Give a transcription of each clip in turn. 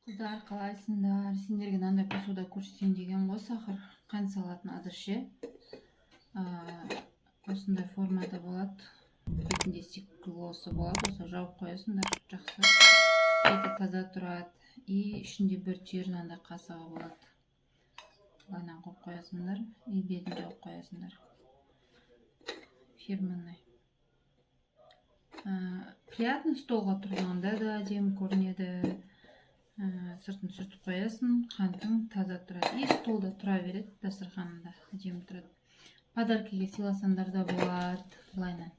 Қыздар, қалайсыңдар? Сендерге мынандай посуда көрсетейін деген ғой, сахар қант салатын ыдыс ше. Осындай формада болады. Бетінде стеклосы болады. Осы жауып қоясыңдар, жақсы. Беті таза тұрады. И ішінде бір түйір мынандай қасығы болады. Бұлайынан қойып қоясыңдар. И бетін жауып қоясыңдар. Фирменный. Приятно, столға тұрғанда да әдемі көрінеді. Сыртын сүртіп қоясың, қантың таза тұрады. И столда тұра береді, дастарханында әдемі тұрады. Подаркиге сыйласаңдар да болады. Былайынан.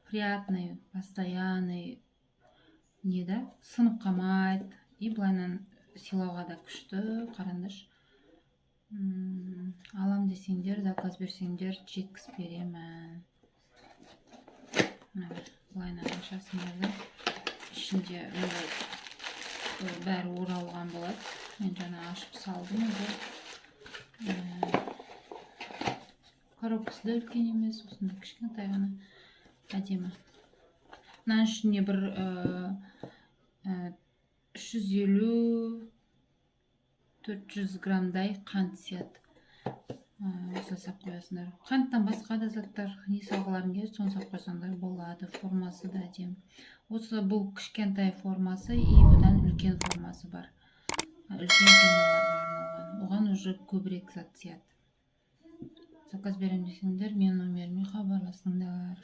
Приятный, постоянный, сынып қалмайды. И былайынан сыйлауға да күшті, қараңдаршы. Алам десеңдер, заказ берсеңдер, жеткізіп беремін. Былайынан ашасыңдар да. Ішінде бәрі оралған болады. Мен жаңа ашып салдым өзі. Коробкасы да үлкен емес, осында кішкентай ғана әдемі. Мынаның ішіне бір 350-400 граммдай қант сияды. Сап қоясыңдар. Қанттан басқа да заттар не салғыларың келеді, соны сап қойсаңдар болады. Формасы да әдемі. Осы бұл кішкентай формасы, и бұдан үлкен формасы бар. Үлкен фирмаларға арналған. Оған уже көбірек зат сияды. Заказ берем десеңдер, мен номеріме хабарласыңдар.